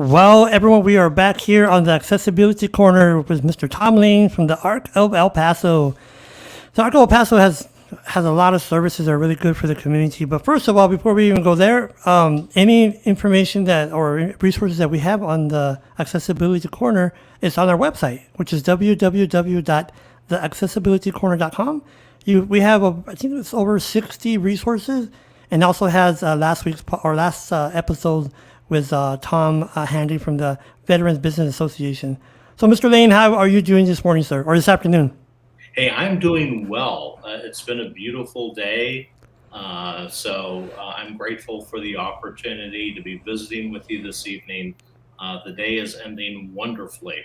Well, everyone, we are back here on the Accessibility Corner with Mr. Tom Laign from the Arc of El Paso. The Arc of El Paso has a lot of services that are really good for the community. But first of all, before we even go there, any information that or resources that we have on the Accessibility Corner is on our website, which is www.theaccessibilitycorner.com. We have, I think it's over 60 resources, and also has last episode with Tom Handy from the Veterans Business Association. So, Mr. Laign, how are you doing this morning, sir, or this afternoon? Hey, I'm doing well. It's been a beautiful day. I'm grateful for the opportunity to be visiting with you this evening. The day is ending wonderfully.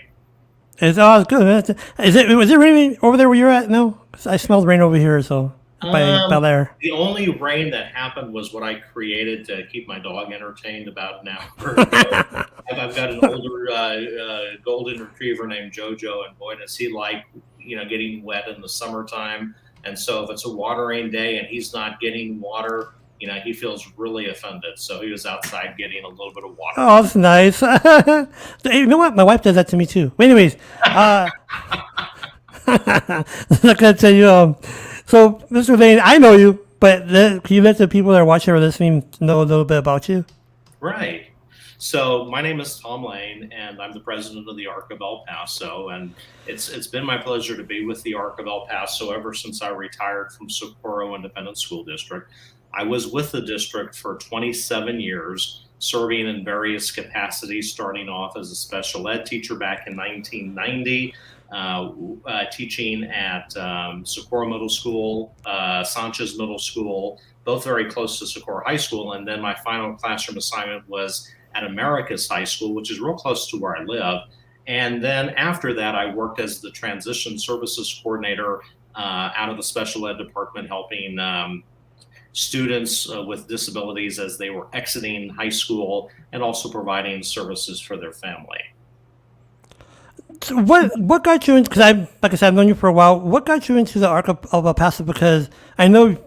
It's good. Was it raining over there where you're at? No, 'cause I smelled rain over here, so by Um, Bel Air. the only rain that happened was what I created to keep my dog entertained about an hour ago. I've got an older golden retriever named Jojo, and boy, does he like getting wet in the summertime. And so if it's a watering day and he's not getting water, he feels really offended. So he was outside getting a little bit of water. Oh, that's nice. Hey, you know what? My wife does that to me too. But anyways, I'm not gonna tell you. So, Mr. Laign, I know you, but can you let the people that are watching or listening know a little bit about you? Right. So my name is Tom Laign, and I'm the president of the Arc of El Paso. And it's been my pleasure to be with the Arc of El Paso ever since I retired from Socorro Independent School District. I was with the district for 27 years, serving in various capacities, starting off as a special ed teacher back in 1990, teaching at Socorro Middle School, Sanchez Middle School, both very close to Socorro High School. And then my final classroom assignment was at Americas High School, which is real close to where I live. And then after that, I worked as the transition services coordinator out of the special ed department, helping students with disabilities as they were exiting high school, and also providing services for their family. So what got you into? Because like I said, I've known you for a while. What got you into the Arc of El Paso? Because I know,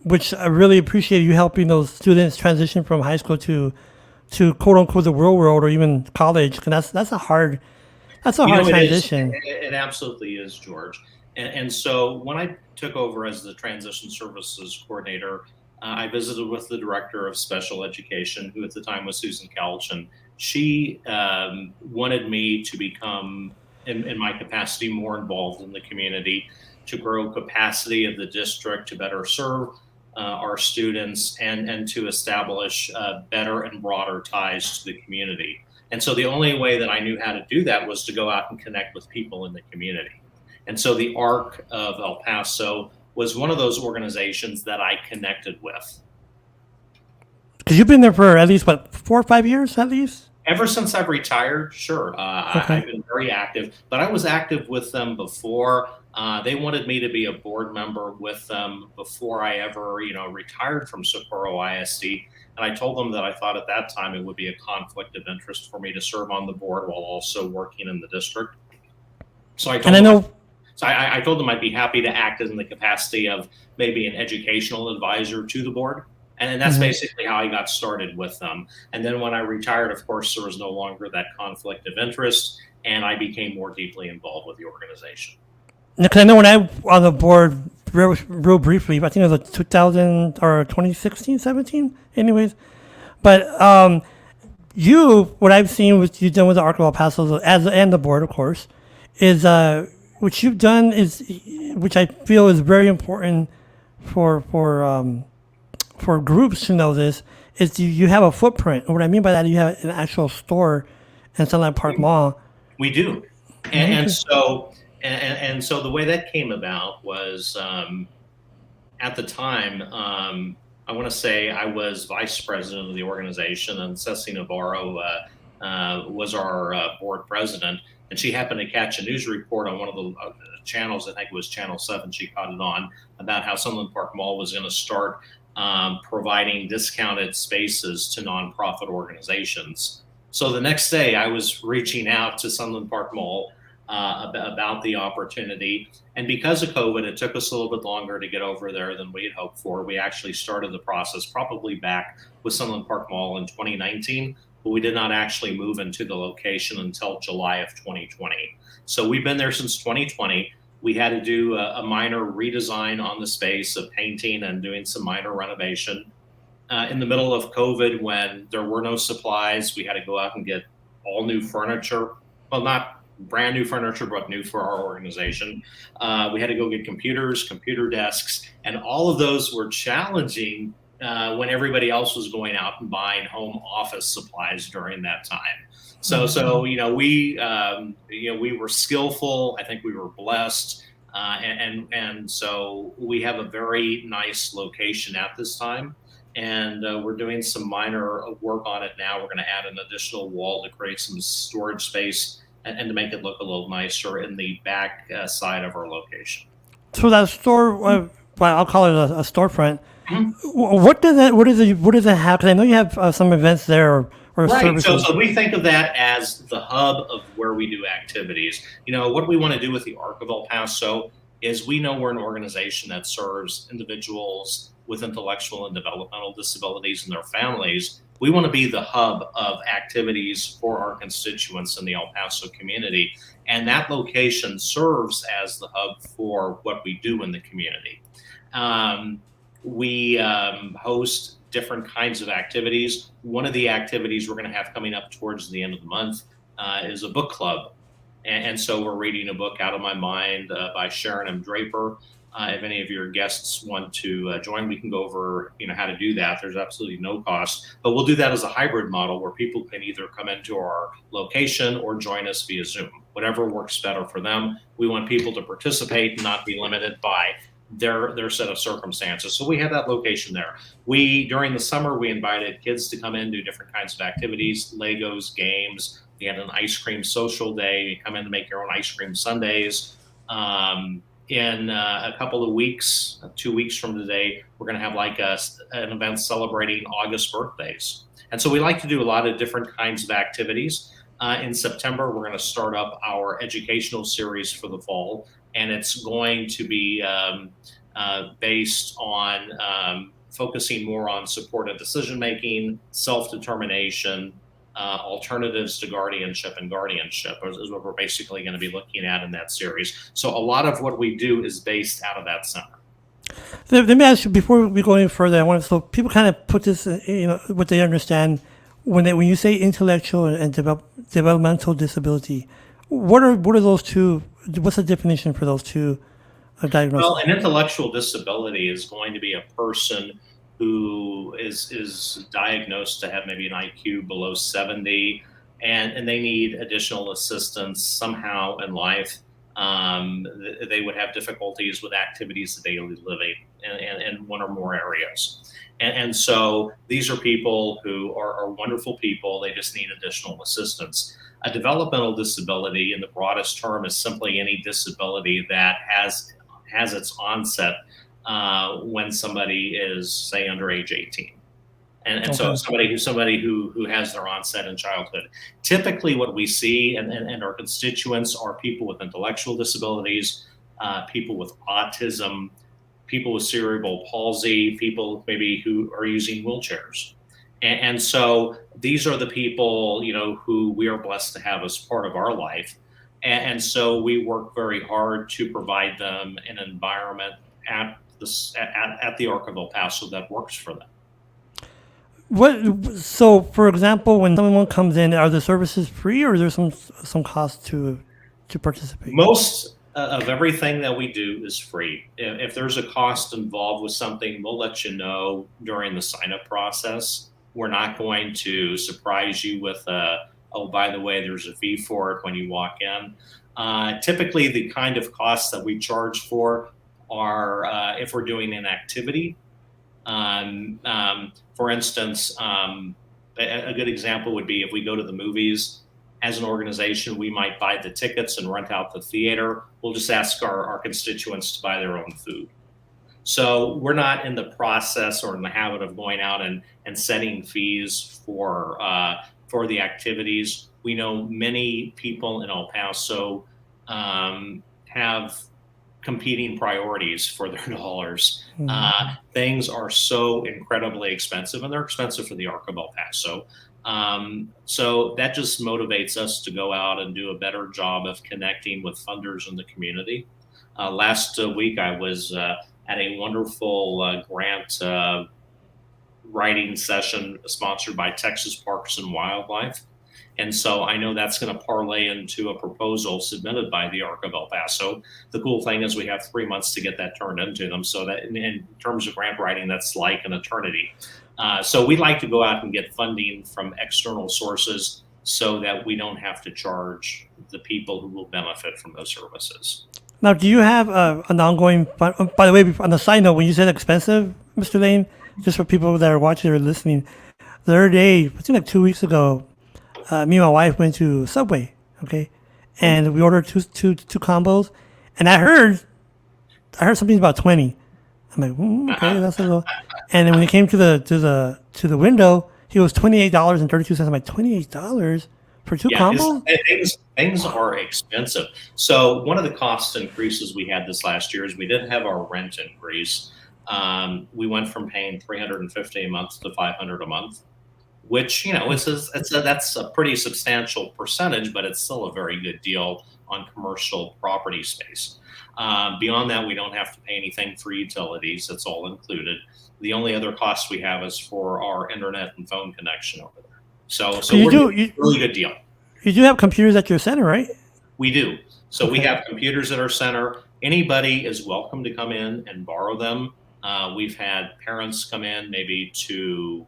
which I really appreciate you helping those students transition from high school to quote unquote the real world or even college. Because that's a hard It is. transition. It absolutely is, George. And so when I took over as the transition services coordinator, I visited with the director of special education, who at the time was Susan Couch, and she wanted me to become, in my capacity, more involved in the community, to grow capacity of the district, to better serve our students, and to establish better and broader ties to the community. And so the only way that I knew how to do that was to go out and connect with people in the community. And so the Arc of El Paso was one of those organizations that I connected with. Because you've been there for at least what 4 or 5 years at least. Ever since I've retired, sure, Okay. I've been very active, but I was active with them before. They wanted me to be a board member with them before I ever, retired from Socorro ISD. And I told them that I thought at that time it would be a conflict of interest for me to serve on the board while also working in the district. So I And told I them know. I told them I'd be happy to act in the capacity of maybe an educational advisor to the board. And that's Mhm. basically how I got started with them. And then when I retired, of course, there was no longer that conflict of interest, and I became more deeply involved with the organization. Because I know when I on the board real briefly, I think it was like 2000 or 2016, 17. Anyways, but what I've seen with you done with the Arc of El Paso as and the board, of course, is what you've done is, which I feel is very important for for groups to know this, is you have a footprint. And what I mean by that, you have an actual store in Sunlight Park Mall. We do. And, and so and so the way that came about was at the time, I want to say I was vice president of the organization, and Ceci Navarro was our board president. And she happened to catch a news report on one of the channels, I think it was Channel 7, she caught it on, about how Sunland Park Mall was going to start providing discounted spaces to nonprofit organizations. So the next day, I was reaching out to Sunland Park Mall about the opportunity. And because of COVID, it took us a little bit longer to get over there than we had hoped for. We actually started the process probably back with Sunland Park Mall in 2019. but we did not actually move into the location until July of 2020. So we've been there since 2020. We had to do a minor redesign on the space of painting and doing some minor renovation. In the middle of COVID, when there were no supplies, we had to go out and get all new furniture. Well, not brand new furniture, but new for our organization. We had to go get computers, computer desks, and all of those were challenging when everybody else was going out and buying home office supplies during that time. So we were skillful. I think we were blessed, and so we have a very nice location at this time. And we're doing some minor work on it now. We're going to add an additional wall to create some storage space and to make it look a little nicer in the back side of our location. So that store, well, I'll call it a storefront. Mhm. What does it have? Because I know you have some events there or Right. services. So we think of that as the hub of where we do activities. What we want to do with the Arc of El Paso is we know we're an organization that serves individuals with intellectual and developmental disabilities and their families. We want to be the hub of activities for our constituents in the El Paso community. And that location serves as the hub for what we do in the community. We host different kinds of activities. One of the activities we're going to have coming up towards the end of the month is a book club. And so we're reading a book, Out of My Mind, by Sharon M. Draper. If any of your guests want to join, we can go over how to do that. There's absolutely no cost, but we'll do that as a hybrid model where people can either come into our location or join us via Zoom, whatever works better for them. We want people to participate and not be limited by their set of circumstances. So we have that location there. During the summer, we invited kids to come in, do different kinds of activities, Legos, games. We had an ice cream social day. You come in to make your own ice cream sundaes. In a couple of weeks, 2 weeks from today, we're going to have like an event celebrating August birthdays. And so we like to do a lot of different kinds of activities. In September, we're going to start up our educational series for the fall, and it's going to be based on focusing more on supported decision making, self-determination, alternatives to guardianship and guardianship is what we're basically going to be looking at in that series. So a lot of what we do is based out of that center. Let me ask you before we go any further. I want so people kind of put this, what they understand when you say intellectual and developmental disability. What are those two? What's the definition for those two diagnoses? Well, an intellectual disability is going to be a person who is diagnosed to have maybe an IQ below 70, and they need additional assistance somehow in life. They would have difficulties with activities of daily living in one or more areas. And so these are people who are wonderful people. They just need additional assistance. A developmental disability in the broadest term is simply any disability that has its onset when somebody is, say, under age 18. And so somebody who has their onset in childhood. Typically what we see and our constituents are people with intellectual disabilities, people with autism, people with cerebral palsy, people maybe who are using wheelchairs. And so these are the people, who we are blessed to have as part of our life. And so we work very hard to provide them an environment at the Arc of El Paso that works for them. So, for example, when someone comes in, are the services free, or is there some cost to participate? Most of everything that we do is free. If there's a cost involved with something, we'll let you know during the sign-up process. We're not going to surprise you with oh, by the way, there's a fee for it when you walk in. Typically, the kind of costs that we charge for are if we're doing an activity. For instance, a good example would be if we go to the movies as an organization, we might buy the tickets and rent out the theater. We'll just ask our constituents to buy their own food. So we're not in the process or in the habit of going out and setting fees for the activities. We know many people in El Paso have competing priorities for their dollars. Things are so incredibly expensive, and they're expensive for the Arc of El Paso. So that just motivates us to go out and do a better job of connecting with funders in the community. Last week, I was at a wonderful grant writing session sponsored by Texas Parks and Wildlife. And so I know that's going to parlay into a proposal submitted by the Arc of El Paso. The cool thing is we have 3 months to get that turned into them. So that in terms of grant writing, that's like an eternity. So we like to go out and get funding from external sources so that we don't have to charge the people who will benefit from those services. Now, do you have an ongoing? By the way, on the side note, when you said expensive, Mr. Lane, just for people that are watching or listening, the other day, I think like 2 weeks ago, me and my wife went to Subway, okay, and we ordered two combos, and I heard something about 20. I'm like, okay, that's a little. And then when it came to the window, he was $28.32. I'm like, $28 for two Yeah, combos? things are expensive. So one of the cost increases we had this last year is we did have our rent increase. We went from paying $350 a month to $500 a month, which that's a pretty substantial percentage, but it's still a very good deal on commercial property space. Beyond that, we don't have to pay anything for utilities; it's all included. The only other cost we have is for our internet and phone connection over there. So You we're do getting a really good deal. you do have computers at your center, right? We do. So we Okay. have computers at our center. Anybody is welcome to come in and borrow them. We've had parents come in maybe to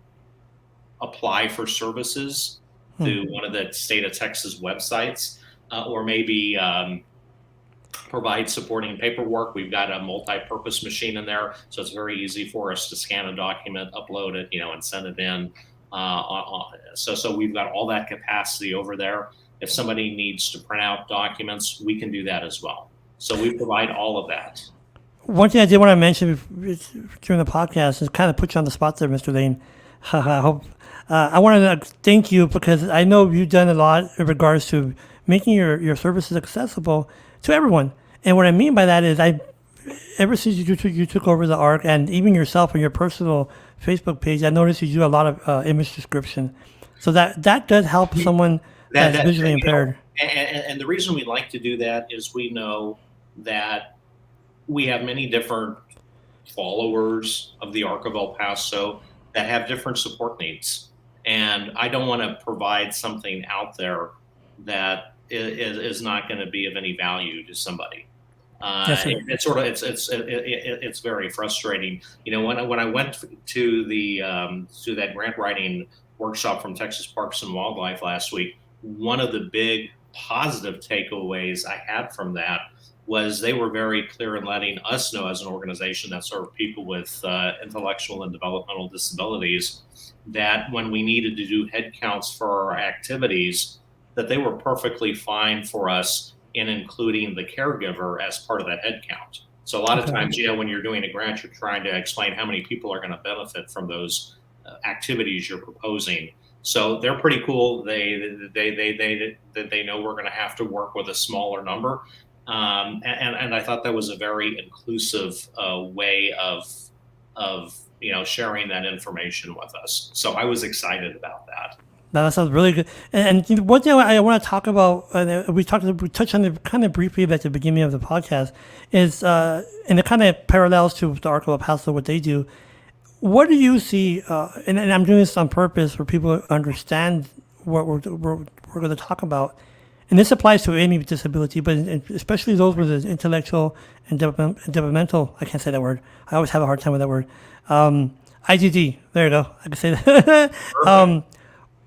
apply for services Hmm. through one of the state of Texas websites, or maybe provide supporting paperwork. We've got a multi-purpose machine in there, so it's very easy for us to scan a document, upload it, and send it in. So we've got all that capacity over there. If somebody needs to print out documents, we can do that as well. So we provide all of that. One thing I did want to mention during the podcast is kind of put you on the spot there, Mr. Lane. I hope I want to thank you because I know you've done a lot in regards to making your services accessible to everyone. And what I mean by that is, ever since you took over the ARC, and even yourself on your personal Facebook page, I noticed you do a lot of image description. So that does help someone that's visually impaired. And the reason we like to do that is we know that we have many different followers of the Arc of El Paso that have different support needs. And I don't want to provide something out there that is not going to be of any value to somebody. Yes, sir. It's very frustrating. When I went to that grant writing workshop from Texas Parks and Wildlife last week, one of the big positive takeaways I had from that was they were very clear in letting us know, as an organization that serve people with intellectual and developmental disabilities, that when we needed to do head counts for our activities, that they were perfectly fine for us in including the caregiver as part of that head count. So a lot of times, when you're doing a grant, you're trying to explain how many people are going to benefit from those activities you're proposing. So they're pretty cool. They know we're going to have to work with a smaller number, and I thought that was a very inclusive way of sharing that information with us. So I was excited about that. No, that sounds really good. And one thing I want to talk about, we touched on it kind of briefly at the beginning of the podcast, is and it kind of parallels to the Arc of El Paso, what they do. What do you see? And I'm doing this on purpose for people to understand what we're going to talk about. And this applies to any disability, but especially those with intellectual and developmental. I can't say that word. I always have a hard time with that word. IGD. There you go. I can say that.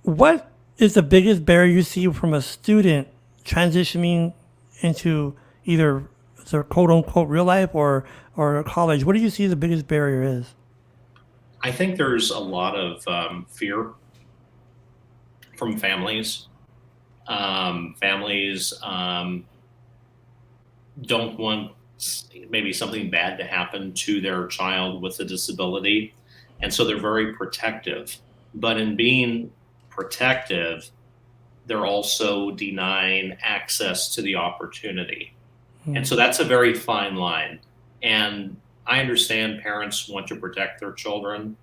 What is the biggest barrier you see from a student transitioning into either their quote unquote real life or college? What do you see the biggest barrier is? I think there's a lot of fear from families. Families don't want maybe something bad to happen to their child with a disability, and so they're very protective. But in being protective, they're also denying access to the opportunity. And so that's a very fine line. And I understand parents want to protect their children,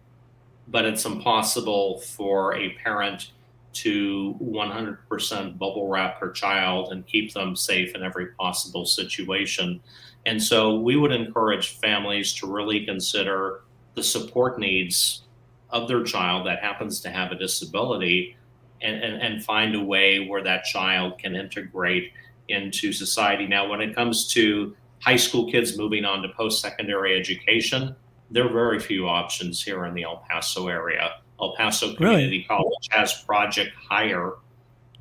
but it's impossible for a parent to 100% bubble wrap her child and keep them safe in every possible situation. And so we would encourage families to really consider the support needs of their child that happens to have a disability, and find a way where that child can integrate into society. Now, when it comes to high school kids moving on to post secondary education, there are very few options here in the El Paso area. El Paso Really? Community College has Project Hire,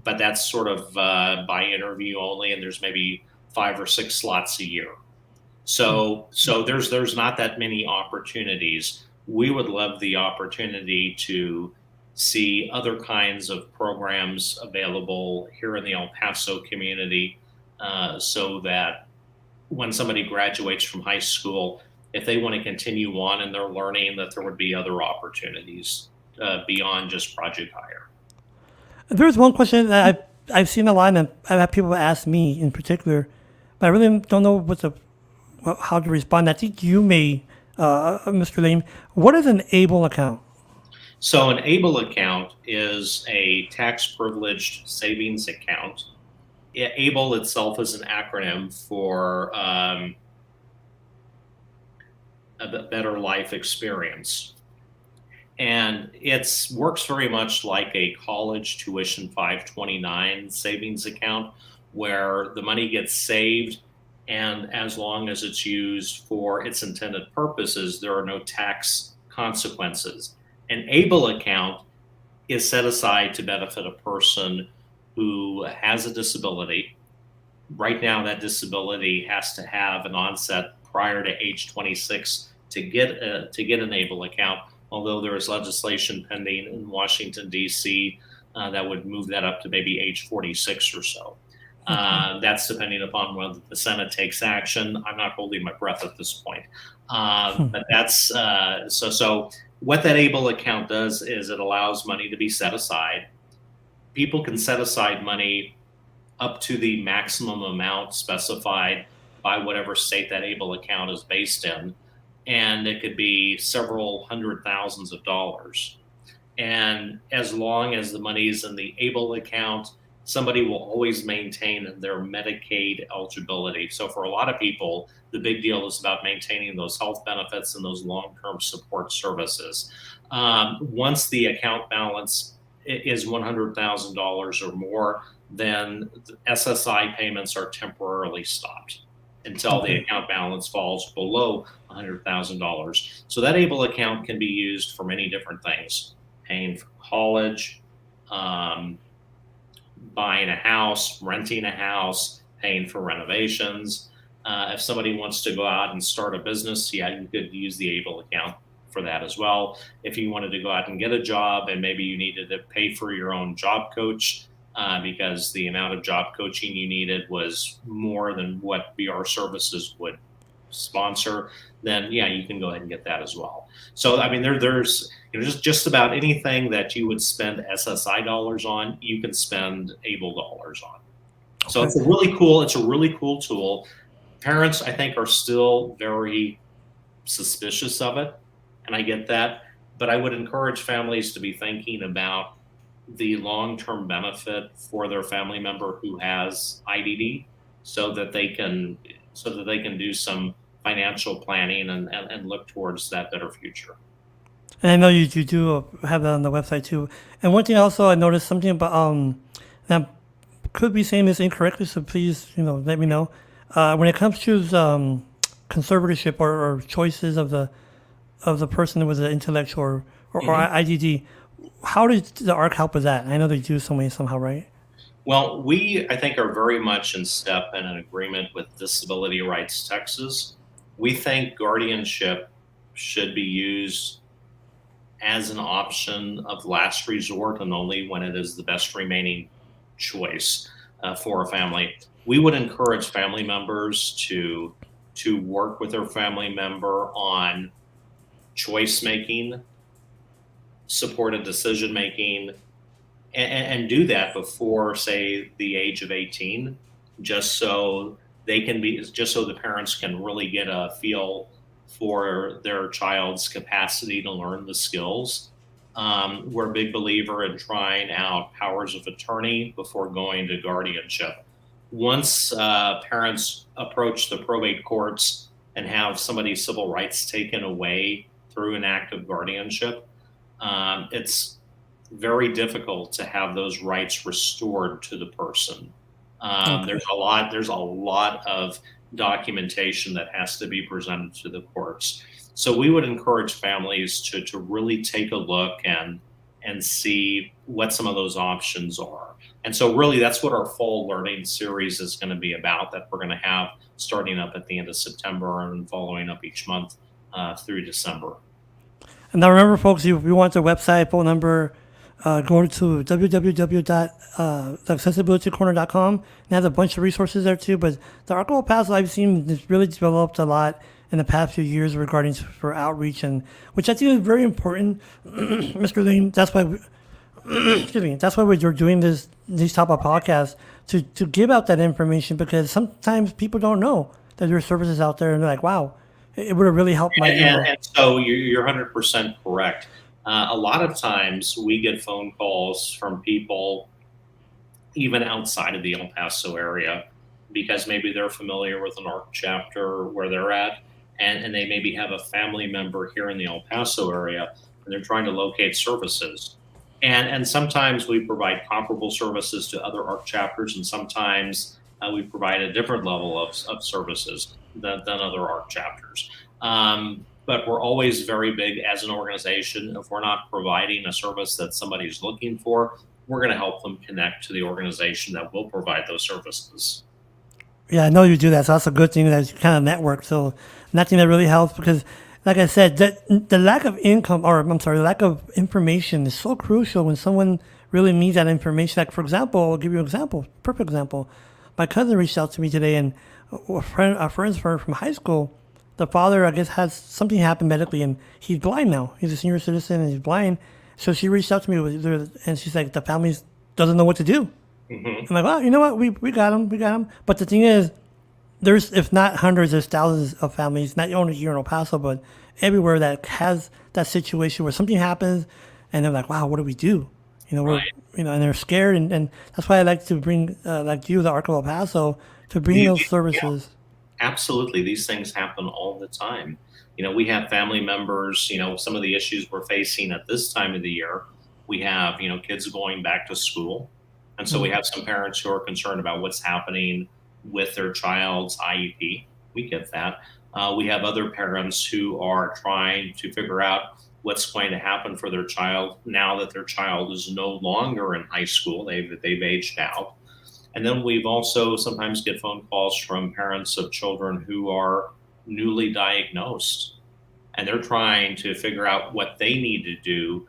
but that's sort of by interview only, and there's maybe 5 or 6 slots a year. So there's not that many opportunities. We would love the opportunity to see other kinds of programs available here in the El Paso community, so that when somebody graduates from high school, if they want to continue on in their learning, that there would be other opportunities beyond just Project Hire. There's one question that I've seen a lot, and I've had people ask me in particular, but I really don't know how to respond. I think you may, Mr. Laign. What is an ABLE account? So an ABLE account is a tax privileged savings account. ABLE itself is an acronym for a better life experience. And it works very much like a college tuition 529 savings account, where the money gets saved, and as long as it's used for its intended purposes, there are no tax consequences. An ABLE account is set aside to benefit a person who has a disability. Right now, that disability has to have an onset prior to age 26 to get an ABLE account, although there is legislation pending in Washington, D.C. That would move that up to maybe age 46 or so. That's depending upon whether the Senate takes action. I'm not holding my breath at this point. But that's so what that ABLE account does is it allows money to be set aside. People can set aside money up to the maximum amount specified by whatever state that ABLE account is based in. And it could be several hundred thousands of dollars. And as long as the money is in the ABLE account, somebody will always maintain their Medicaid eligibility. So for a lot of people, the big deal is about maintaining those health benefits and those long-term support services. Once the account balance is $100,000 or more, then the SSI payments are temporarily stopped until the account balance falls below $100,000. So that ABLE account can be used for many different things: paying for college, buying a house, renting a house, paying for renovations. If somebody wants to go out and start a business, yeah, you could use the ABLE account for that as well. If you wanted to go out and get a job and maybe you needed to pay for your own job coach, because the amount of job coaching you needed was more than what BR Services would sponsor, then yeah, you can go ahead and get that as well. So I mean, there's just about anything that you would spend SSI dollars on, you can spend ABLE dollars on. So it's a really cool tool. Parents, I think, are still very suspicious of it, and I get that, but I would encourage families to be thinking about the long-term benefit for their family member who has IDD, so that they can do some financial planning and look towards that better future. And I know you do have that on the website too. And one thing also I noticed something about that could be saying this incorrectly, so please let me know. When it comes to conservatorship or choices of the person with the intellectual or IDD, how does the ARC help with that? I know they do somehow, right? Well, we, I think, are very much in step and in agreement with Disability Rights Texas. We think guardianship should be used as an option of last resort and only when it is the best remaining choice for a family. We would encourage family members to work with their family member on choice making, supported decision making, and do that before, say, the age of 18, just so the parents can really get a feel for their child's capacity to learn the skills. We're a big believer in trying out powers of attorney before going to guardianship. Once parents approach the probate courts and have somebody's civil rights taken away through an act of guardianship, it's very difficult to have those rights restored to the person. Okay. There's a lot of documentation that has to be presented to the courts. So we would encourage families to really take a look and see what some of those options are. And so really that's what our fall learning series is going to be about, that we're going to have starting up at the end of September and following up each month through December. And now remember, folks, if you want their website, phone number, go to www.accessibilitycorner.com and has a bunch of resources there too. But the Arc of El Paso I've seen has really developed a lot in the past few years regarding for outreach, and which I think is very important, Mr. Laign. That's why, excuse me, that's why we're doing these type of podcasts to give out that information, because sometimes people don't know that there are services out there, and they're like, wow, it would have really helped my. And so you're 100% correct. A lot of times we get phone calls from people even outside of the El Paso area because maybe they're familiar with an ARC chapter where they're at, and they maybe have a family member here in the El Paso area, and they're trying to locate services. And sometimes we provide comparable services to other ARC chapters, and sometimes we provide a different level of services than other ARC chapters. But we're always very big as an organization. If we're not providing a service that somebody's looking for, we're going to help them connect to the organization that will provide those services. Yeah, I know you do that, so that's a good thing that you kind of network. So nothing that really helps, because, like I said, the lack of income, or I'm sorry, the lack of information is so crucial when someone really needs that information. Like, for example, I'll give you an example, perfect example. My cousin reached out to me today, and a friend's from high school, the father, I guess, has something happen medically, and he's blind now. He's a senior citizen, and he's blind. So she reached out to me, and she's like, the family doesn't know what to do. Mm-hmm. I'm like, well, you know what? We got him. But the thing is, there's, if not hundreds, there's thousands of families, not only here in El Paso, but everywhere, that has that situation where something happens, and they're like, wow, what do we do? Right. And they're scared, and that's why I like to bring, like you, the Arc of El Paso, to bring those services. Yeah, absolutely. These things happen all the time. We have family members, some of the issues we're facing at this time of the year. We have, kids going back to school. And so we have some parents who are concerned about what's happening with their child's IEP. We get that. We have other parents who are trying to figure out what's going to happen for their child now that their child is no longer in high school. They've aged out. And then we've also sometimes get phone calls from parents of children who are newly diagnosed, and they're trying to figure out what they need to do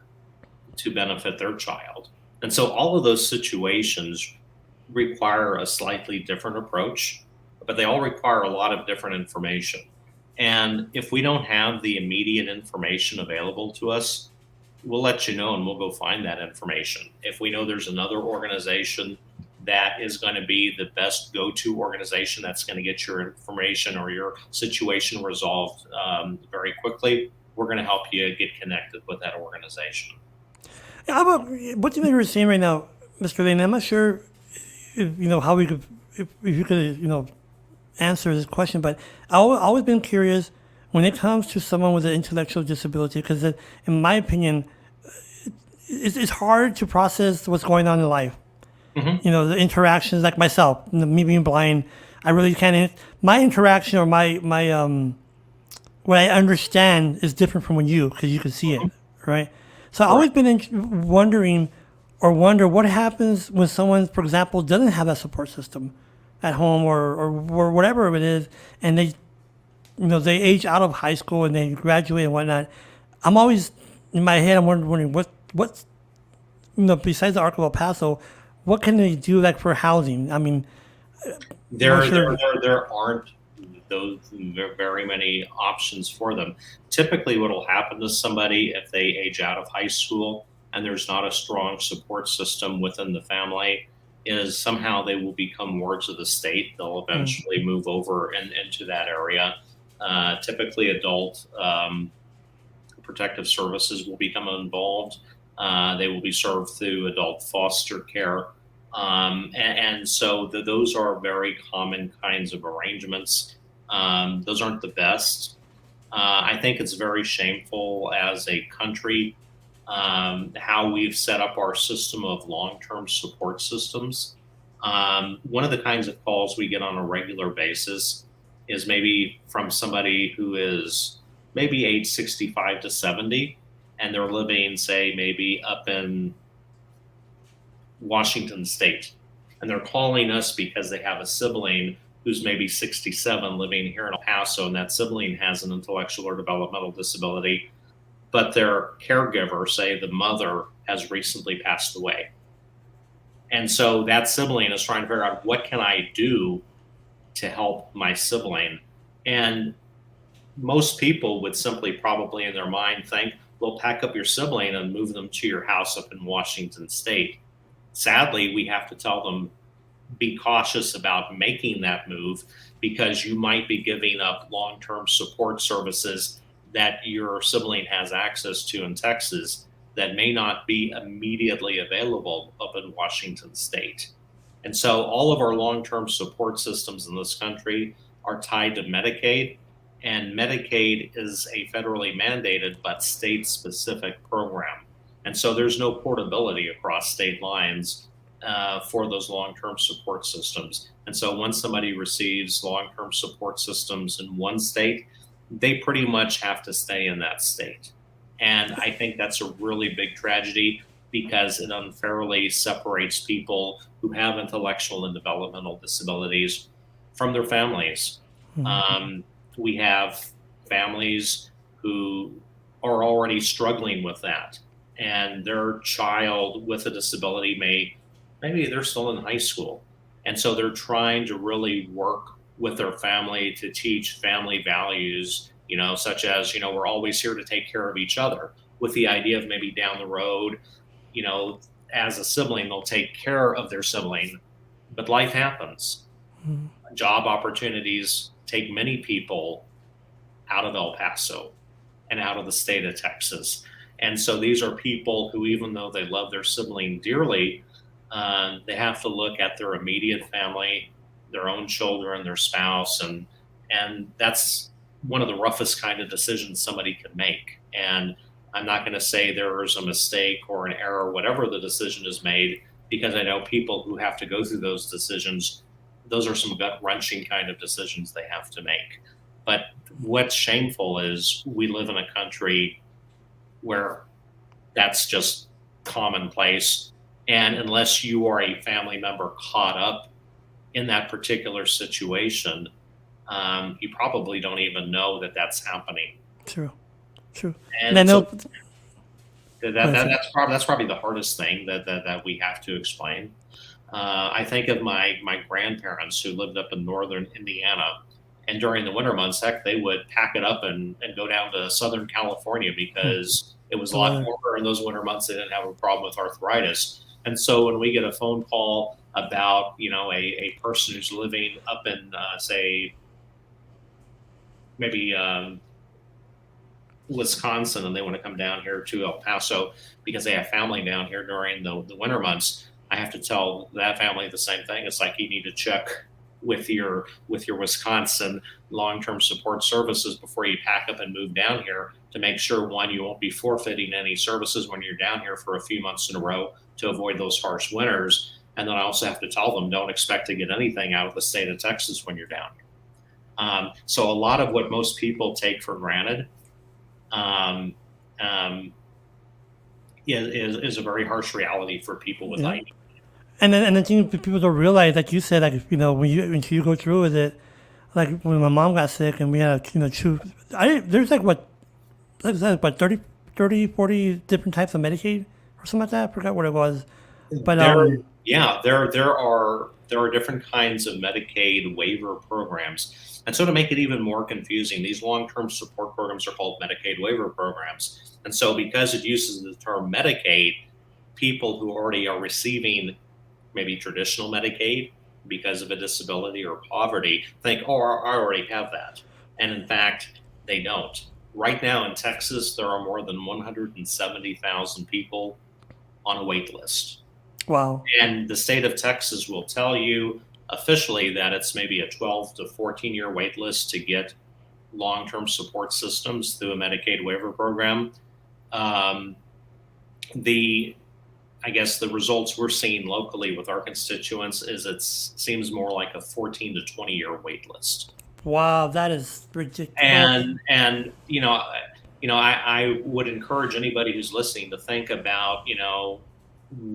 to benefit their child. And so all of those situations require a slightly different approach, but they all require a lot of different information. And if we don't have the immediate information available to us, we'll let you know and we'll go find that information. If we know there's another organization that is going to be the best go-to organization that's going to get your information or your situation resolved very quickly, we're going to help you get connected with that organization. Yeah, how about what you were saying right now, Mr. Laign? I'm not sure if, how we could, if you could, answer this question, but I've always been curious when it comes to someone with an intellectual disability, because in my opinion, it's hard to process what's going on in life. Mm-hmm. The interactions, like myself, me being blind, I really can't. My interaction, or my what I understand is different from when because you can see it, right? So I've always been wondering wonder what happens when someone, for example, doesn't have that support system at home, or whatever it is, and they age out of high school and they graduate and whatnot. I'm always in my head, I'm wondering what's besides the Arc of El Paso, what can they do, like, for housing? I mean, there aren't those very many options for them. Typically, what will happen to somebody if they age out of high school and there's not a strong support system within the family is somehow they will become wards of the state. They'll eventually move over into that area. Typically, adult protective services will become involved. They will be served through adult foster care. And so those are very common kinds of arrangements. Those aren't the best. I think it's very shameful as a country how we've set up our system of long term support systems. One of the kinds of calls we get on a regular basis is maybe from somebody who is maybe age 65 to 70, and they're living, say, maybe up in Washington State. And they're calling us because they have a sibling who's maybe 67 living here in El Paso, and that sibling has an intellectual or developmental disability, but their caregiver, say the mother, has recently passed away. And so that sibling is trying to figure out, what can I do to help my sibling? And most people would simply probably in their mind think, well, pack up your sibling and move them to your house up in Washington State. Sadly, we have to tell them, be cautious about making that move, because you might be giving up long-term support services that your sibling has access to in Texas that may not be immediately available up in Washington State. And so all of our long-term support systems in this country are tied to Medicaid, and Medicaid is a federally mandated but state-specific program. And so there's no portability across state lines for those long-term support systems. And so once somebody receives long-term support systems in one state, they pretty much have to stay in that state. And I think that's a really big tragedy, because it unfairly separates people who have intellectual and developmental disabilities from their families. We have families who are already struggling with that, and their child with a disability maybe they're still in high school, and so they're trying to really work with their family to teach family values, such as, we're always here to take care of each other, with the idea of maybe down the road, as a sibling, they'll take care of their sibling, but life happens. Job opportunities take many people out of El Paso and out of the state of Texas. And so these are people who, even though they love their sibling dearly, they have to look at their immediate family, their own children, their spouse, and that's one of the roughest kind of decisions somebody can make. And I'm not going to say there's a mistake or an error, whatever the decision is made, because I know people who have to go through those decisions. Those are some gut-wrenching kind of decisions they have to make. But what's shameful is we live in a country where that's just commonplace. And unless you are a family member caught up in that particular situation, you probably don't even know that that's happening. True. And I know that's probably the hardest thing that we have to explain. I think of my grandparents who lived up in northern Indiana, and during the winter months, heck, they would pack it up and go down to Southern California because it was a lot warmer in those winter months. They didn't have a problem with arthritis. And so when we get a phone call about, a person who's living up in, say, maybe Wisconsin, and they want to come down here to El Paso because they have family down here during the winter months, I have to tell that family the same thing. It's like, you need to check with your Wisconsin long-term support services before you pack up and move down here, to make sure, one, you won't be forfeiting any services when you're down here for a few months in a row to avoid those harsh winters. And then I also have to tell them, don't expect to get anything out of the state of Texas when you're down here. So a lot of what most people take for granted is a very harsh reality for people with IE. And the thing people don't realize, like you said, like, when you go through with it, like when my mom got sick and we had there's like 40 different types of Medicaid or something like that. I forgot what it was. But there are different kinds of Medicaid waiver programs. And so to make it even more confusing, these long-term support programs are called Medicaid waiver programs. And so because it uses the term Medicaid, people who already are receiving maybe traditional Medicaid because of a disability or poverty think, oh, I already have that. And in fact, they don't. Right now in Texas, there are more than 170,000 people on a wait list. Wow. And the state of Texas will tell you officially that it's maybe a 12 to 14-year wait list to get long-term support systems through a Medicaid waiver program. Um, the I guess the results we're seeing locally with our constituents is it seems more like a 14 to 20-year wait list. Wow, that is ridiculous. And I would encourage anybody who's listening to think about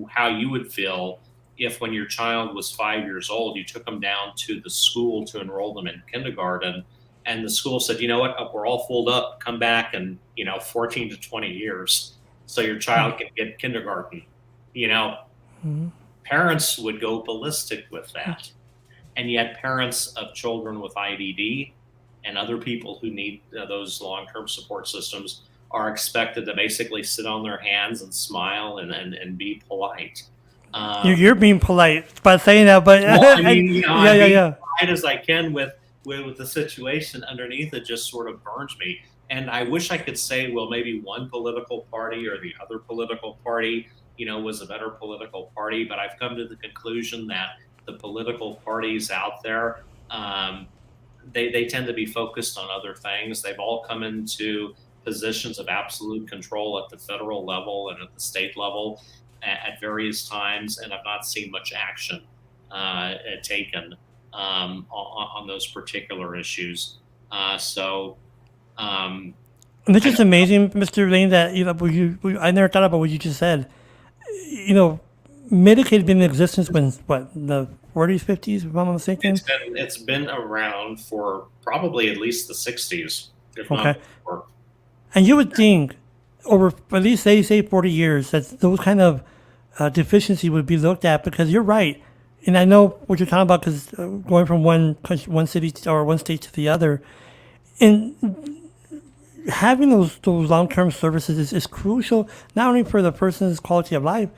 how you would feel if, when your child was 5 years old, you took them down to the school to enroll them in kindergarten, and the school said, you know what, we're all filled up, come back in 14 to 20 years so your child can get kindergarten. Parents would go ballistic with that. And yet parents of children with IDD and other people who need those long-term support systems are expected to basically sit on their hands and smile and be polite. You're being polite by saying that, but well, I mean, yeah. Polite as I can with the situation underneath it just sort of burns me. And I wish I could say, well, maybe one political party or the other political party, was a better political party. But I've come to the conclusion that the political parties out there, they tend to be focused on other things. They've all come into positions of absolute control at the federal level and at the state level at various times, and I've not seen much action taken on those particular issues. And it's just amazing, Mr. Laign, that I never thought about what you just said. Medicaid had been in existence when the 40s, 50s, if I'm not mistaken. It's been around for probably at least the 60s, if Okay. not more. And you would think over at least say 40 years that those kind of deficiency would be looked at, because you're right. And I know what you're talking about, because going from one city or one state to the other, and having those long-term services is crucial, not only for the person's quality of life,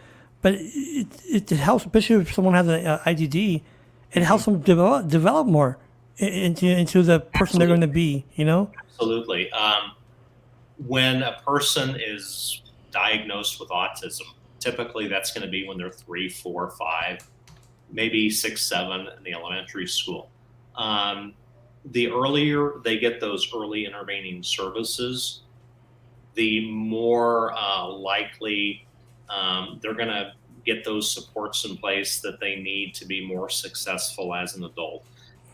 but it helps, especially if someone has an IDD, it helps them develop more into the person they're going to be, Absolutely. When a person is diagnosed with autism, typically that's going to be when they're 3, 4, 5, maybe 6, 7 in the elementary school. The earlier they get those early intervening services, the more likely they're going to get those supports in place that they need to be more successful as an adult.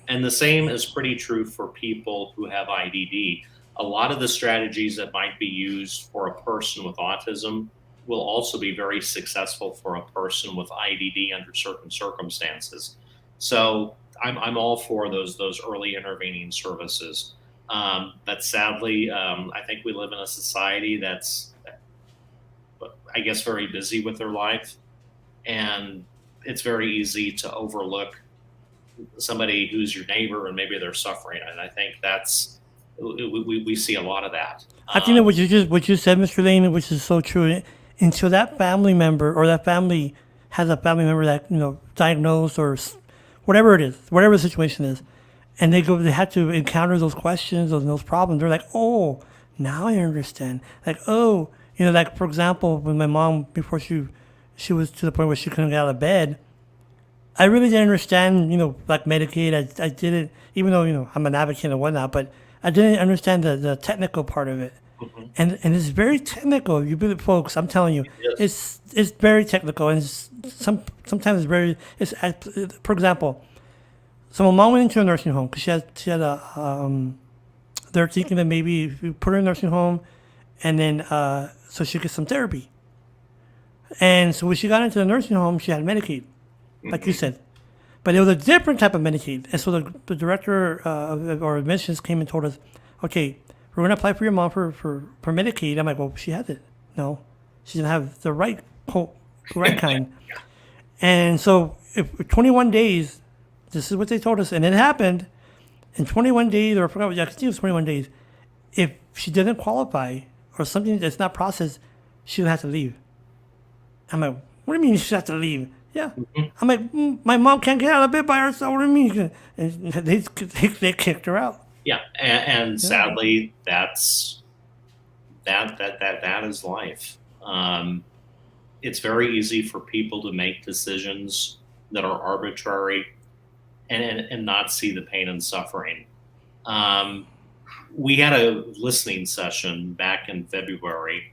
And the same is pretty true for people who have IDD. A lot of the strategies that might be used for a person with autism will also be very successful for a person with IDD under certain circumstances. So I'm all for those early intervening services. But sadly, I think we live in a society that's, I guess, very busy with their life, and it's very easy to overlook somebody who's your neighbor and maybe they're suffering. And I think we see a lot of that. I think that what you said, Mr. Laign, which is so true. Until that family member or that family has a family member that diagnosed or whatever it is, whatever the situation is, and they have to encounter those questions, those problems. They're like, oh, now I understand. Like, oh, like, for example, when my mom, before she was to the point where she couldn't get out of bed, I really didn't understand, like Medicaid. I didn't, even though, I'm an advocate and whatnot, but I didn't understand the technical part of it. Mm-hmm. And it's very technical. You really, folks, I'm telling you, it's very technical, and sometimes it's for example, so my mom went into a nursing home because she had a they're thinking that maybe if you put her in a nursing home, and then so she gets some therapy. And so when she got into the nursing home, she had Medicaid, like you said. But it was a different type of Medicaid. And so the director or admissions came and told us, okay, we're going to apply for your mom for Medicaid. I'm like, well, she has it. No, she didn't have the right kind. And so if 21 days, this is what they told us. And it happened in 21 days, or I forgot, I think it was 21 days. If she didn't qualify or something that's not processed, she would have to leave. I'm like, what do you mean she has to leave? Yeah. Mm-hmm. I'm like, my mom can't get out of bed by herself. What do you mean? And they kicked her out. Yeah, and sadly, that is life. it's very easy for people to make decisions that are arbitrary and not see the pain and suffering. Um, we had a listening session back in February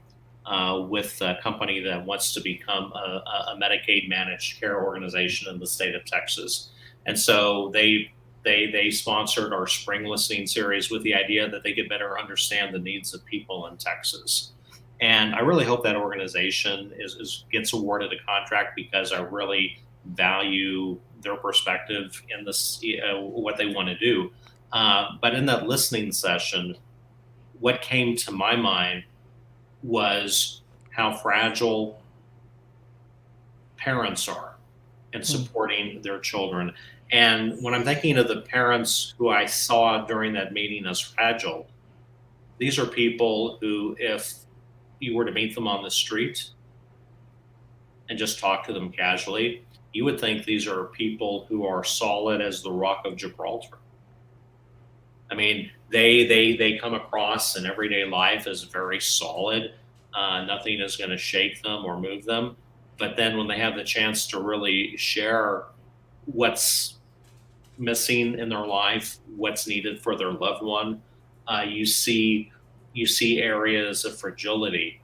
with a company that wants to become a Medicaid managed care organization in the state of Texas, and so they sponsored our spring listening series with the idea that they could better understand the needs of people in Texas. And I really hope that organization gets awarded a contract because I really value their perspective in this, what they want to do. But in that listening session, what came to my mind was how fragile parents are in supporting their children. And when I'm thinking of the parents who I saw during that meeting as fragile, these are people who, if you were to meet them on the street and just talk to them casually, you would think these are people who are solid as the Rock of Gibraltar. I mean, they come across in everyday life as very solid. Nothing is going to shake them or move them. But then when they have the chance to really share what's missing in their life, what's needed for their loved one, you see areas of fragility,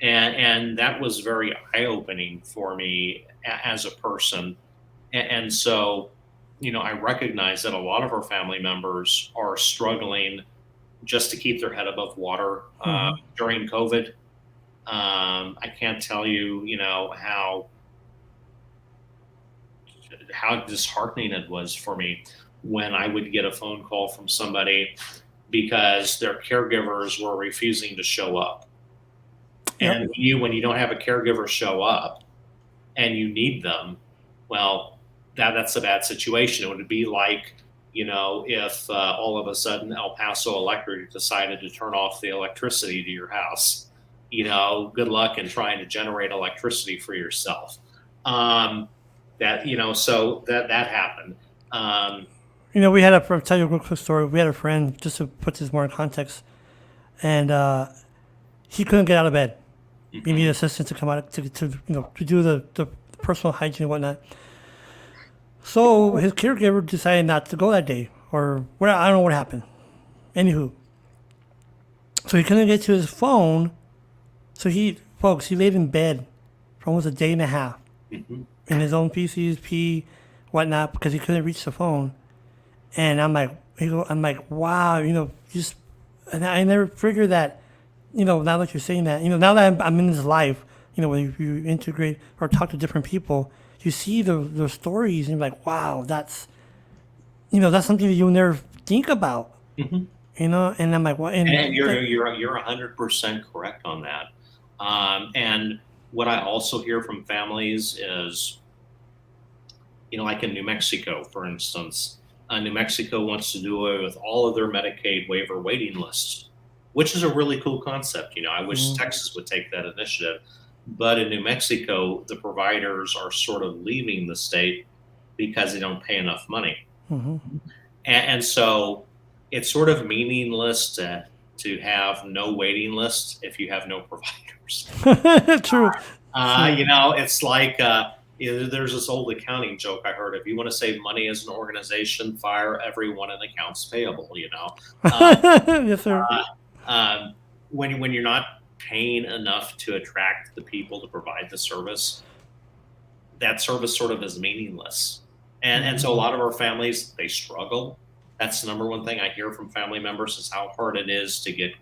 and that was very eye-opening for me as a person. And so, I recognize that a lot of our family members are struggling just to keep their head above water during COVID. I can't tell you, how disheartening it was for me when I would get a phone call from somebody because their caregivers were refusing to show up. Yep. And when you don't have a caregiver show up and you need them, well, that's a bad situation. It would be like, if all of a sudden El Paso Electric decided to turn off the electricity to your house. Good luck in trying to generate electricity for yourself. So that happened. We had I'll tell you a real quick story. We had a friend, just to put this more in context, and he couldn't get out of bed. He needed assistance to come out to do the personal hygiene and whatnot. So his caregiver decided not to go that day, or I don't know what happened. Anywho, so he couldn't get to his phone. So he laid in bed for almost a day and a half in his own PCs, whatnot, because he couldn't reach the phone. And I'm like, wow, and I never figured that, now that you're saying that, now that I'm in this life, when you integrate or talk to different people, you see the stories and you're like, wow, that's something that you'll never think about, and I'm like, what? And you're 100% correct on that. And what I also hear from families is, like in New Mexico, for instance, New Mexico wants to do away with all of their Medicaid waiver waiting lists, which is a really cool concept. I wish Texas would take that initiative. But in New Mexico, the providers are sort of leaving the state because they don't pay enough money. And so it's sort of meaningless to have no waiting list if you have no providers. True. It's like there's this old accounting joke I heard. If you want to save money as an organization, fire everyone in accounts payable. Yes, sir. When you're not paying enough to attract the people to provide the service, that service sort of is meaningless. And so a lot of our families, they struggle. That's the number one thing I hear from family members is how hard it is to get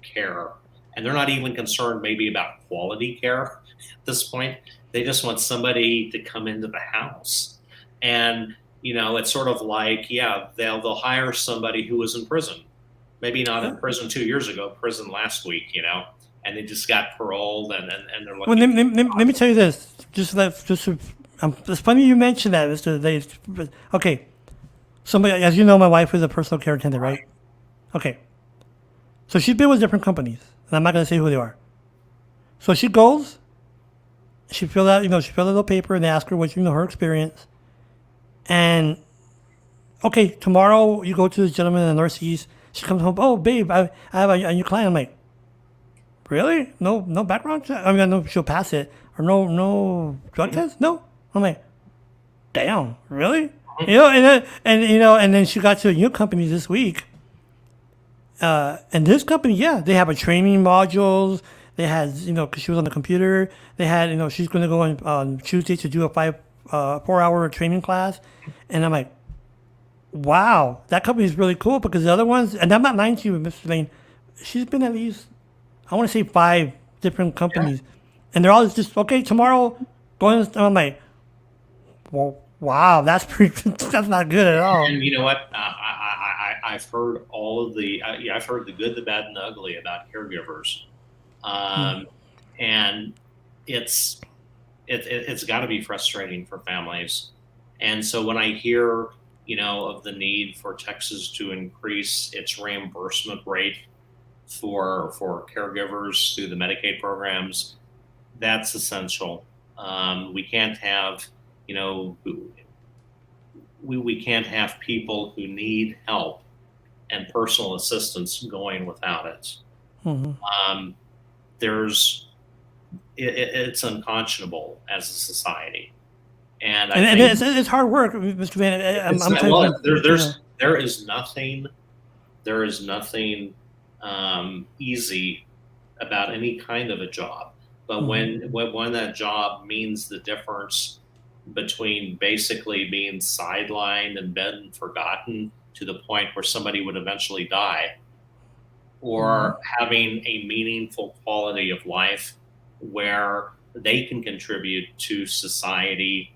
care. And they're not even concerned maybe about quality care at this point. They just want somebody to come into the house. And, it's sort of like, they'll hire somebody who was in prison. Maybe not in prison 2 years ago, prison last week, and they just got paroled and they're like. Well, let me tell you this. It's funny you mentioned that, Mr. Days. Okay. Somebody, as you know, my wife is a personal care attendant, right? Okay. So she's been with different companies, and I'm not going to say who they are. So she goes, she filled out a little paper, and they ask her what, her experience. And, okay, tomorrow you go to this gentleman in the Northeast. She comes home, oh, babe, I have a new client. I'm like, Really? No background check? I mean, no, she'll pass it. Or no drug test? No. I'm like, damn, really? Mhm. And then she got to a new company this week. And this company, yeah, they have a training modules. They had, because she was on the computer, they had, she's going to go on Tuesday to do a 4 hour training class. And I'm like, wow, that company is really cool because the other ones, and I'm not lying to you, Mr. Lane, she's been at least, I want to say 5 different Yeah. companies. And they're all just, okay, tomorrow, going, I'm like, well, wow, that's pretty, that's not good at all. And you know what? I've heard all of the, yeah, I've heard the good, the bad, and the ugly about caregivers. Um, and it's, it's got to be frustrating for families. And so when I hear, of the need for Texas to increase its reimbursement rate for caregivers through the Medicaid programs, that's essential. We can't have, you know, we can't have people who need help and personal assistance going without it. Mm-hmm. Um, there's it's unconscionable as a society, and I And think it's hard work, Mr. Van. it's I'm not, trying to, well, you know, there is nothing easy about any kind of a job, but mhm. when that job means the difference between basically being sidelined and been forgotten to the point where somebody would eventually die, or having a meaningful quality of life where they can contribute to society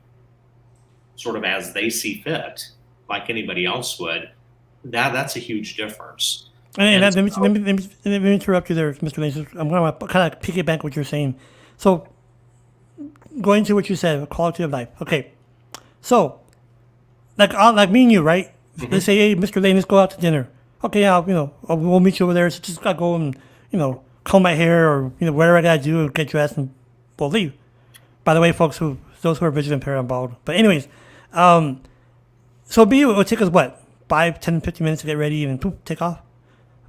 sort of as they see fit, like anybody else would, that's a huge difference. And And so, let me interrupt you there, Mr. Lane. I'm going to kind of piggyback what you're saying. So, going to what you said, quality of life. Okay. So, like me and you, right? Let's mhm, say, hey, Mr. Lane, let's go out to dinner. Okay, we'll meet you over there. So just gotta go and, comb my hair or, whatever I gotta do, get dressed, and we'll leave. By the way, folks, those who are visually impaired, I'm bald. But anyways, so it would take us what, 5, 10, 15 minutes to get ready and poof, take off.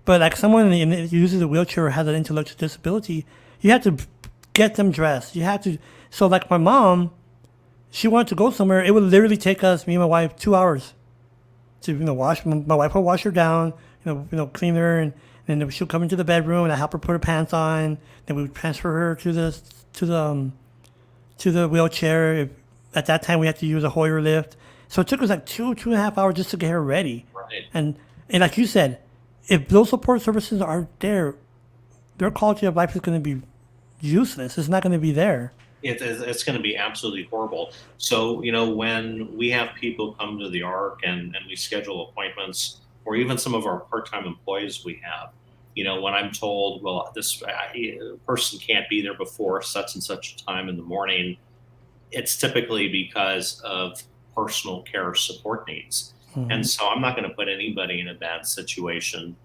But like someone who uses a wheelchair or has an intellectual disability, you have to get them dressed. You have to. So like my mom, she wanted to go somewhere. It would literally take us, me and my wife, 2 hours to wash. My wife would wash her down, clean her, and then she'll come into the bedroom and I help her put her pants on. Then we would transfer her to the to the wheelchair. At that time, we had to use a Hoyer lift. So it took us like 2.5 hours just to get her ready. right. And like you said, if those support services aren't there, their quality of life is going to be useless. It's not going to be there. It's going to be absolutely horrible. So, when we have people come to the ARC and we schedule appointments, or even some of our part time employees we have, when I'm told, well, this person can't be there before such and such a time in the morning, it's typically because of personal care support needs. And Hmm. so I'm not going to put anybody in a bad situation,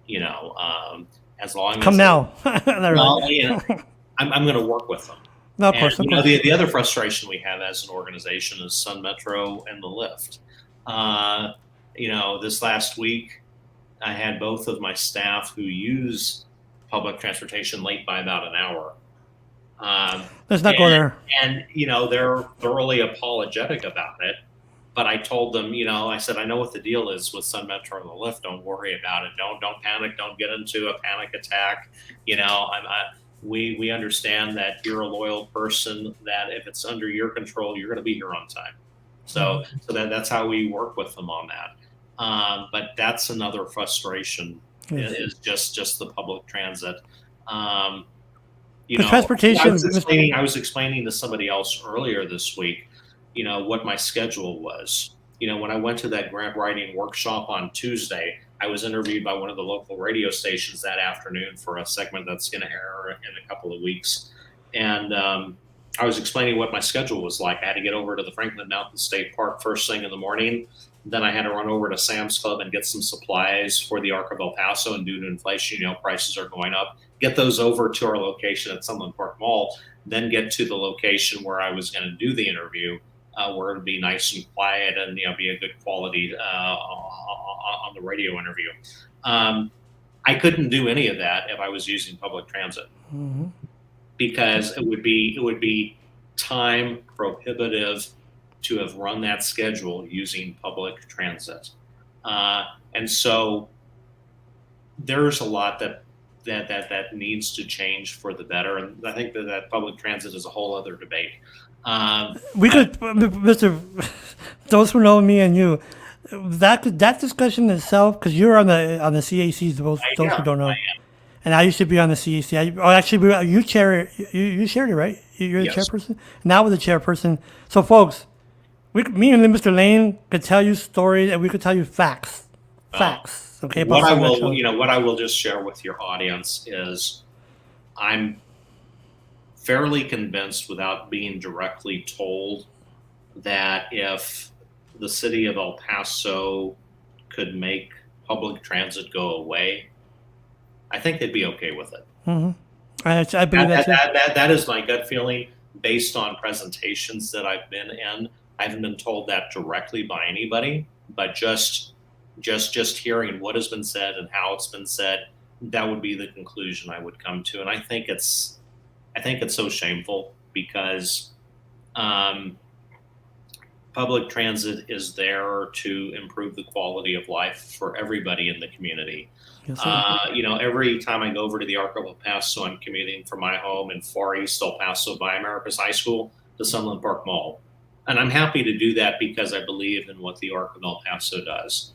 you know, um, as long Come as they, now. Not really. well, I'm going to work with them. No, of And course, of course. the other frustration we have as an organization is Sun Metro and the lift. Uh, this last week I had both of my staff who use public transportation late by about an hour. Um, Let's not go and there. they're thoroughly apologetic about it. But I told them, I said, I know what the deal is with Sun Metro and the lift. Don't worry about it. Don't panic. Don't get into a panic attack. We understand that you're a loyal person. That if it's under your control, you're going to be here on time. So Mhm. that's how we work with them on that. But that's another frustration Yes. is just the public transit. Um, Because transportation, I was explaining to somebody else earlier this week, what my schedule was. When I went to that grant writing workshop on Tuesday, I was interviewed by one of the local radio stations that afternoon for a segment that's going to air in a couple of weeks. And I was explaining what my schedule was like. I had to get over to the Franklin Mountain State Park first thing in the morning. Then I had to run over to Sam's Club and get some supplies for the Arc of El Paso. And due to inflation, prices are going up. Get those over to our location at Sunland Park Mall. Then get to the location where I was going to do the interview, where it'd be nice and quiet and be a good quality on the radio interview. Um, I couldn't do any of that if I was using public transit because it would be time prohibitive to have run that schedule using public transit. And so there's a lot that needs to change for the better. And I think that public transit is a whole other debate. We could, Mr. Those who know me and you, that discussion itself, because you're on the CAC. Those who don't know, and I used to be on the CAC. Actually, you chair it. You shared it, right? You're the Yes. chairperson. Now with the chairperson. So, folks, me and Mr. Laign could tell you stories, and we could tell you facts. Facts. Okay. What I about will, what I will just share with your audience is, I'm fairly convinced, without being directly told, that if the city of El Paso could make public transit go away, I think they'd be okay with it. I believe That is my gut feeling based on presentations that I've been in. I haven't been told that directly by anybody, but just hearing what has been said and how it's been said, that would be the conclusion I would come to. And I think it's so shameful because public transit is there to improve the quality of life for everybody in the community. Yes, Every time I go over to the Arc of El Paso, I'm commuting from my home in Far East El Paso by America's High School to Sunland Park Mall. And I'm happy to do that because I believe in what the Arc of El Paso does.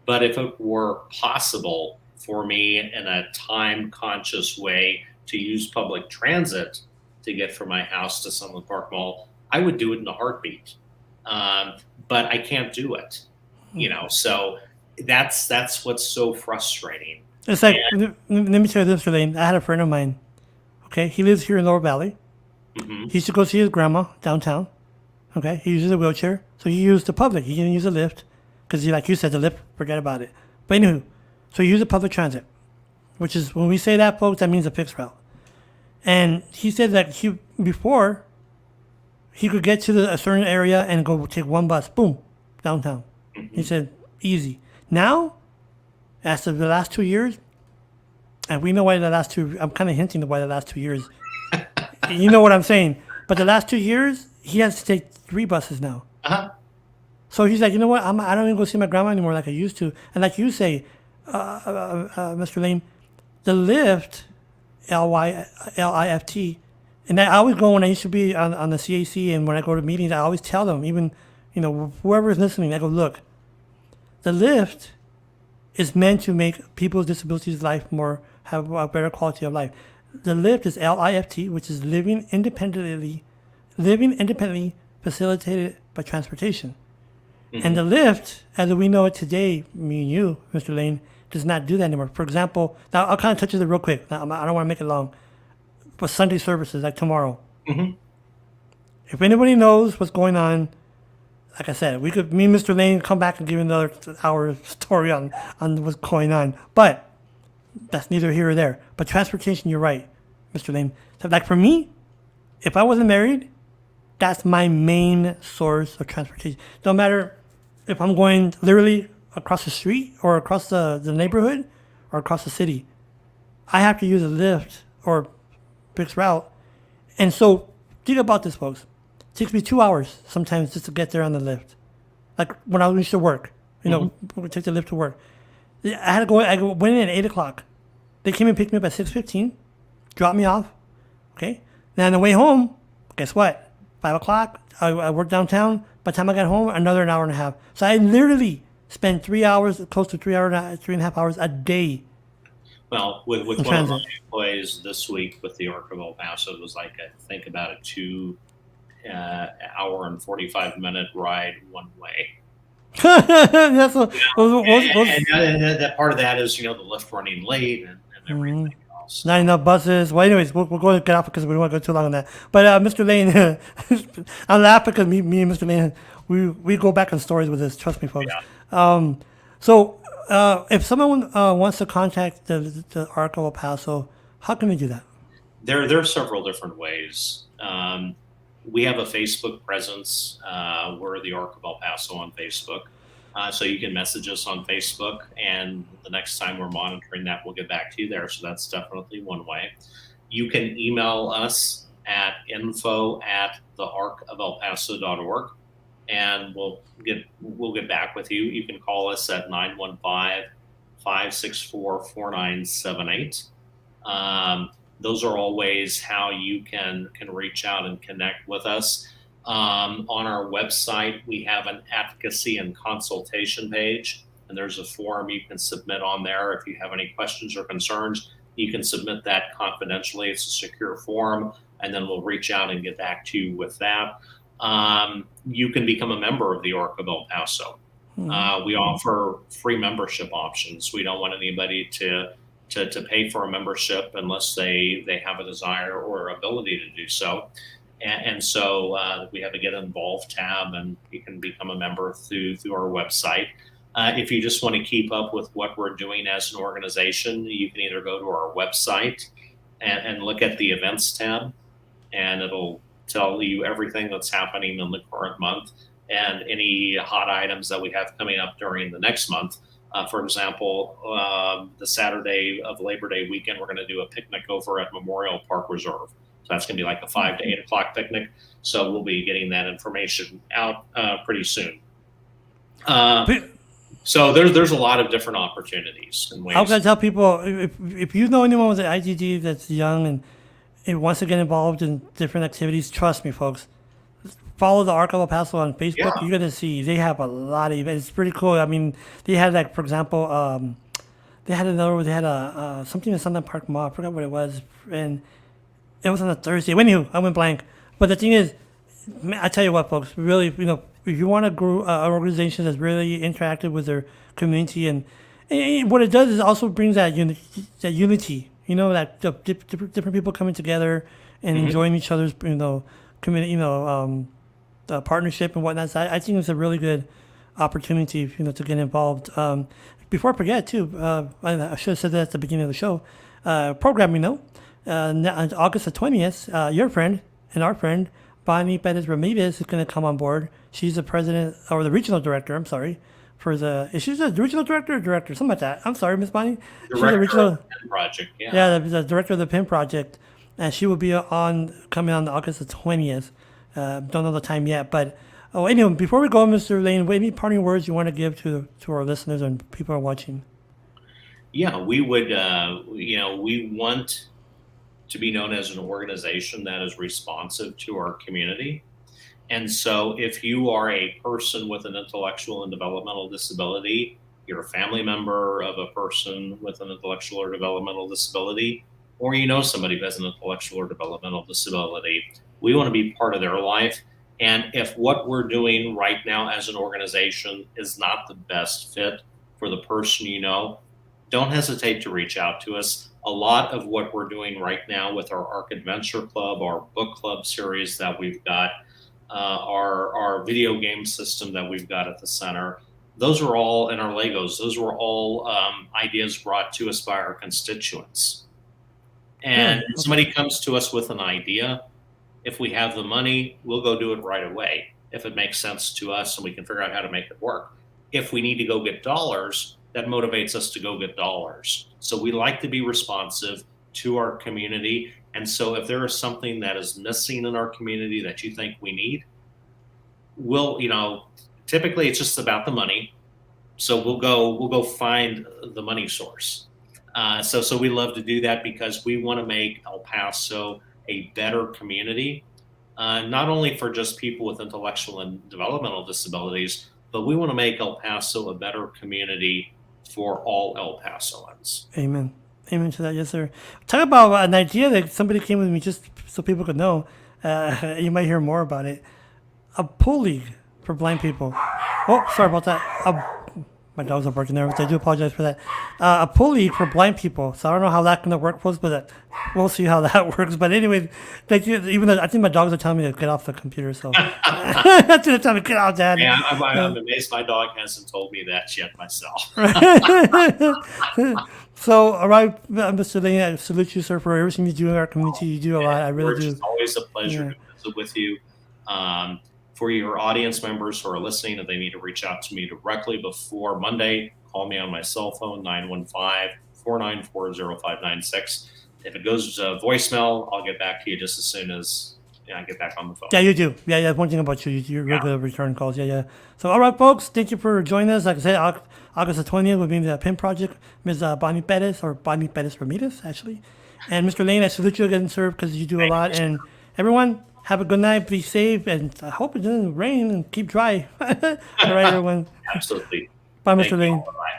But if it were possible for me in a time-conscious way to use public transit to get from my house to Sunland Park Mall, I would do it in a heartbeat. But I can't do it, so that's what's so frustrating. It's like, let me tell you this, Laign. I had a friend of mine. Okay, he lives here in Lower Valley. He used to go see his grandma downtown. Okay, he uses a wheelchair, so he used the public. He didn't use a lift because, like you said, the lift, forget about it. But anywho, so he used the public transit, which is, when we say that, folks, that means a fixed route. And he said that before he could get to a certain area and go take one bus, boom, downtown. He said, easy. Now, after the last 2 years, and we know why I'm kind of hinting why the last 2 years, you know what I'm saying. But the last 2 years, he has to take 3 buses now. So he's like, you know what, I don't even go see my grandma anymore like I used to. And like you say, Mr. Laign, the lift, Lift, and I always go when I used to be on the CAC, and when I go to meetings, I always tell them, even, whoever is listening, I go, look, the lift is meant to make people's disabilities life have a better quality of life. The lift is LIFT, which is living independently facilitated by transportation. And the lift, as we know it today, me and you, Mr. Laign, does not do that anymore. For example, now I'll kind of touch it real quick. I don't want to make it long. But Sunday services, like tomorrow. If anybody knows what's going on, like I said, me and Mr. Laign come back and give another hour story on what's going on. But that's neither here or there. But transportation, you're right, Mr. Laign. So like for me, if I wasn't married, that's my main source of transportation. No matter if I'm going literally across the street or across the neighborhood or across the city, I have to use a lift or fixed route. And so think about this, folks. It takes me 2 hours sometimes just to get there on the lift. Like when I used to work, we take the lift to work. I had to go. I went in at 8 o'clock. They came and picked me up at 6:15, dropped me off. Okay. Then on the way home, guess what? 5 o'clock. I worked downtown. By the time I got home, another hour and a half. So I literally spent 3 hours, close to 3.5 hours a day. Well, with one of my employees this week with the Arc of El Paso, it was like, I think, about a 2 hour and 45-minute ride one way. That's what, and that part of that is, the lift running late and everything else. Not enough buses. Well, anyways, we'll go and get off because we don't want to go too long on that. But Mr. Laign, I'm laughing because me and Mr. Laign, we go back on stories with this. Trust me, folks. Yeah. So if someone wants to contact the Arc of El Paso, how can they do that? There are several different ways. We have a Facebook presence. We're the Arc of El Paso on Facebook. So you can message us on Facebook, and the next time we're monitoring that, we'll get back to you there. So that's definitely one way. You can email us at info@thearcofελpaso.org, and we'll get back with you. You can call us at 915-564-4978. Those are all ways how you can reach out and connect with us. On our website, we have an advocacy and consultation page, and there's a form you can submit on there. If you have any questions or concerns, you can submit that confidentially. It's a secure form, and then we'll reach out and get back to you with that. You can become a member of the Arc of El Paso. We offer free membership options. We don't want anybody to pay for a membership unless they have a desire or ability to do so. And so we have a Get Involved tab, and you can become a member through our website. If you just want to keep up with what we're doing as an organization, you can either go to our website and look at the events tab, and it'll tell you everything that's happening in the current month and any hot items that we have coming up during the next month. For example, the Saturday of Labor Day weekend, we're going to do a picnic over at Memorial Park Reserve. So that's going to be like a 5 to 8 o'clock picnic. So we'll be getting that information out pretty soon. So there's a lot of different opportunities and ways. How can I tell people, if you know anyone with an IGD that's young and wants to get involved in different activities, trust me, folks. Follow the Arc of El Paso on Facebook. Yeah. You're going to see they have a lot of events. It's pretty cool. I mean, they had, like, for example, they had something in Sunland Park Mall. I forgot what it was. And it was on a Thursday. Anywho, I went blank. But the thing is, I tell you what, folks, really, if you want to grow an organization that's really interactive with their community, and what it does is also brings that unity, that different people coming together and enjoying each other's, community, partnership and whatnot. So I think it's a really good opportunity, to get involved. Before I forget, too, I should have said that at the beginning of the show. Programming note. On August the 20th, your friend and our friend, Bonnie Perez Ramirez, is going to come on board. She's the president, or the regional director, is she the regional director or director? Something like that. I'm sorry, Miss Bonnie. Director She's the regional of the PIN project, yeah. Yeah, the director of the PIN project. And she will be coming on August the 20th. Don't know the time yet. But anyway, before we go, Mr. Laign, any parting words you want to give to our listeners and people who are watching? Yeah, we would, we want to be known as an organization that is responsive to our community. And so if you are a person with an intellectual and developmental disability, you're a family member of a person with an intellectual or developmental disability, or somebody who has an intellectual or developmental disability, we want to be part of their life. And if what we're doing right now as an organization is not the best fit for the person don't hesitate to reach out to us. A lot of what we're doing right now with our Arc Adventure Club, our book club series that we've got, our video game system that we've got at the center, those are all, and our Legos, those were all ideas brought to us by our constituents. And somebody comes to us with an idea, if we have the money, we'll go do it right away. If it makes sense to us and we can figure out how to make it work. If we need to go get dollars, that motivates us to go get dollars. So we like to be responsive to our community. And so if there is something that is missing in our community that you think we need, we'll, typically it's just about the money. So we'll go find the money source. So we love to do that because we want to make El Paso a better community, not only for just people with intellectual and developmental disabilities, but we want to make El Paso a better community for all El Pasoans. Amen. Amen to that. Yes, sir. Talk about an idea that somebody came with me just so people could know. You might hear more about it. A pool league for blind people. Oh, sorry about that. My dogs are barking there, which I do apologize for that. A pool league for blind people. So I don't know how that's going to work for us, but we'll see how that works. But anyway, even though I think my dogs are telling me to get off the computer, so that's going to tell me get out, Dad. Yeah, I'm amazed my dog hasn't told me that yet myself. So, all right, Mr. Laign, I salute you, sir, for everything you do in our community. You do a lot. I really do. It's always a pleasure to visit with you. For your audience members who are listening, if they need to reach out to me directly before Monday, call me on my cell phone, 915-494-0596. If it goes to voicemail, I'll get back to you just as soon as I get back on the phone. Yeah, you do. Yeah. One thing about you, you're regular return calls. Yeah. So, all right, folks, thank you for joining us. Like I said, August the 20th will be in the PIN project. Ms. Bonnie Perez Ramirez, actually. And Mr. Laign, I salute you again, sir, because you do a lot. And everyone, have a good night. Be safe. And I hope it doesn't rain and keep dry. All right, everyone. Absolutely. Bye, Mr. Laign. Bye.